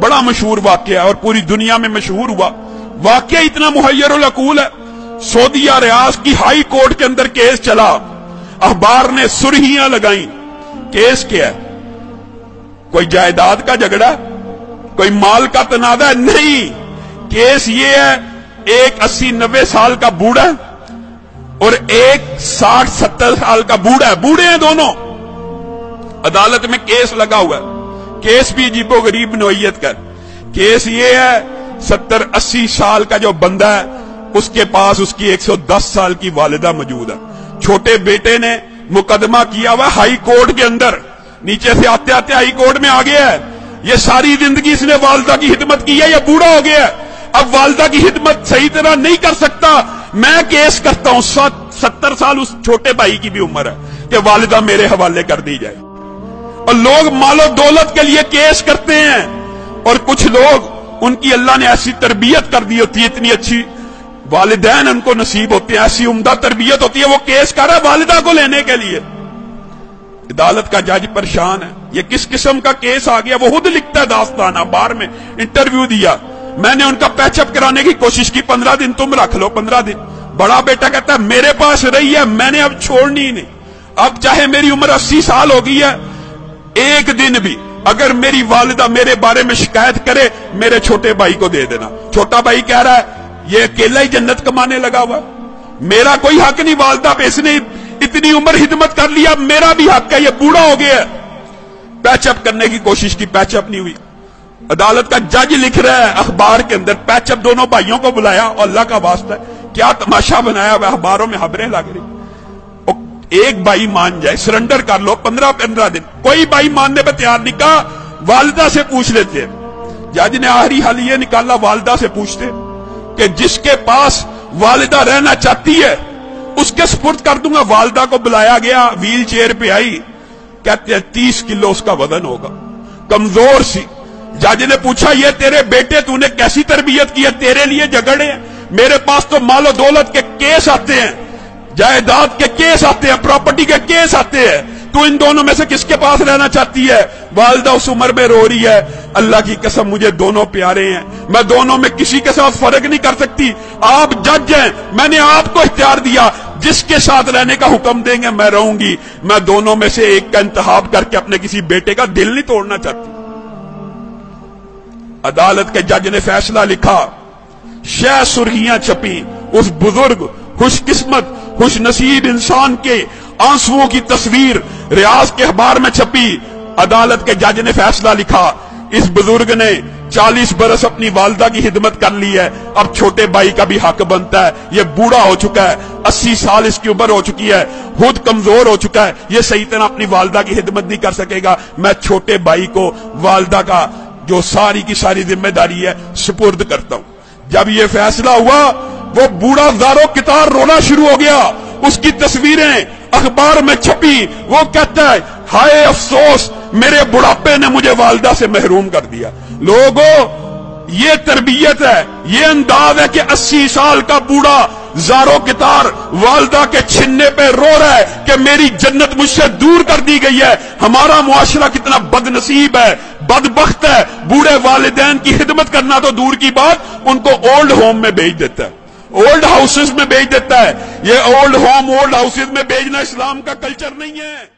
बड़ा मशहूर वाकया है और पूरी दुनिया में मशहूर हुआ। वाकया इतना मुहय्यरुल अकूल है। सऊदीया रियाज की हाई कोर्ट के अंदर केस चला, अखबार ने सुर्खियां लगाई। केस क्या है? कोई जायदाद का झगड़ा, कोई माल का तनाजा? नहीं, केस ये है, एक 80-90 साल का बूढ़ा और एक 60-70 साल का बूढ़ा है, बूढ़े हैं दोनों, अदालत में केस लगा हुआ है। केस भी अजीबो गरीब नोयत का। केस ये है, 70-80 साल का जो बंदा है उसके पास उसकी 110 साल की वालिदा मौजूद है। छोटे बेटे ने मुकदमा किया हुआ हाई कोर्ट के अंदर, नीचे से आते आते हाई कोर्ट में आ गया है। ये सारी जिंदगी इसने वालिदा की खिदमत की है, ये बूढ़ा हो गया है, अब वालिदा की खिदमत सही तरह नहीं कर सकता। मैं केस करता हूं, 70 साल उस छोटे भाई की भी उम्र है कि वालिदा मेरे हवाले कर दी जाए। और लोग मालो दौलत के लिए केस करते हैं, और कुछ लोग, उनकी अल्लाह ने ऐसी तरबियत कर दी होती है, इतनी अच्छी वालिदैन उनको नसीब होते हैं, ऐसी उम्दा तरबियत होती है, वो केस कर रहा है वालिदा को लेने के लिए। अदालत का जज परेशान है, ये किस किस्म का केस आ गया। वो खुद लिखता है दास्तान, अखबार में इंटरव्यू दिया। मैंने उनका पैचअप कराने की कोशिश की, 15 दिन तुम रख लो, 15 दिन। बड़ा बेटा कहता है मेरे पास रही है, मैंने अब छोड़नी ही नहीं। अब चाहे मेरी उम्र 80 साल हो गई है, एक दिन भी अगर मेरी वालिदा मेरे बारे में शिकायत करे, मेरे छोटे भाई को दे देना। छोटा भाई कह रहा है ये अकेला ही जन्नत कमाने लगा हुआ, मेरा कोई हक नहीं वालिदा पे, इसने इतनी उम्र हिदमत कर लिया, मेरा भी हक है, ये बूढ़ा हो गया। पैचअप करने की कोशिश की, पैचअप नहीं हुई। अदालत का जज लिख रहा है अखबार के अंदर, पैचअप दोनों भाइयों को बुलाया, और अल्लाह का वास्ता है क्या तमाशा बनाया हुआ, अखबारों में खबरें लग रही। एक भाई मान जाए, सरेंडर कर लो, 15 दिन। कोई भाई मानने पर तैयार नहीं, कहा वालिदा से पूछ लेते हैं। जज ने आखिरी हल ये निकाला, वालिदा से पूछते कि जिसके पास वालिदा रहना चाहती है उसके सुपुर्द कर दूंगा। वालिदा को बुलाया गया, व्हील चेयर पे आई, कहते हैं 30 किलो उसका वजन होगा, कमजोर सी। जज ने पूछा ये तेरे बेटे तूने कैसी तरबियत की है, तेरे लिए झगड़े हैं, मेरे पास तो मालो दौलत के केस आते हैं, जायदाद के केस आते हैं, प्रॉपर्टी के केस आते हैं, तू इन दोनों में से किसके पास रहना चाहती है? वालिदा उस उम्र में रो रही है, अल्लाह की कसम मुझे दोनों प्यारे हैं, मैं दोनों में किसी के साथ फर्क नहीं कर सकती। आप जज हैं, मैंने आपको इख्तियार दिया, जिसके साथ रहने का हुक्म देंगे मैं रहूंगी। मैं दोनों में से एक का इंतखाब करके अपने किसी बेटे का दिल नहीं तोड़ना चाहती। अदालत के जज ने फैसला लिखा, शह सुर्खियां छपी, उस बुजुर्ग खुशकिस्मत खुशनसीब इंसान के आंसुओं की तस्वीर रियाज के अखबार में छपी। अदालत के जज ने फैसला लिखा, इस बुजुर्ग ने 40 बरस अपनी वालिदा की खिदमत कर ली है, अब छोटे भाई का भी हक बनता है। ये बूढ़ा हो चुका है, 80 साल इसकी उम्र हो चुकी है, खुद कमजोर हो चुका है, ये सही तरह अपनी वालिदा की खिदमत नहीं कर सकेगा। मैं छोटे भाई को वालिदा का जो सारी की सारी जिम्मेदारी है सुपुर्द करता हूं। जब ये फैसला हुआ, वो बूढ़ा ज़ारो कितार रोना शुरू हो गया, उसकी तस्वीरें अखबार में छपी। वो कहता है हाय अफसोस, मेरे बुढ़ापे ने मुझे वालिदा से महरूम कर दिया। लोगों, ये तरबियत है, ये अंदाज है कि 80 साल का बूढ़ा ज़ारो कितार वालिदा के छिन्ने पे रो रहा है कि मेरी जन्नत मुझसे दूर कर दी गई है। हमारा मुआशरा कितना बदनसीब है, बदबख्त है, बूढ़े वालिदैन की खिदमत करना तो दूर की बात, उनको ओल्ड होम में भेज देता है, ओल्ड हाउसेस में भेज देता है। ये ओल्ड होम, ओल्ड हाउसेस में भेजना इस्लाम का कल्चर नहीं है।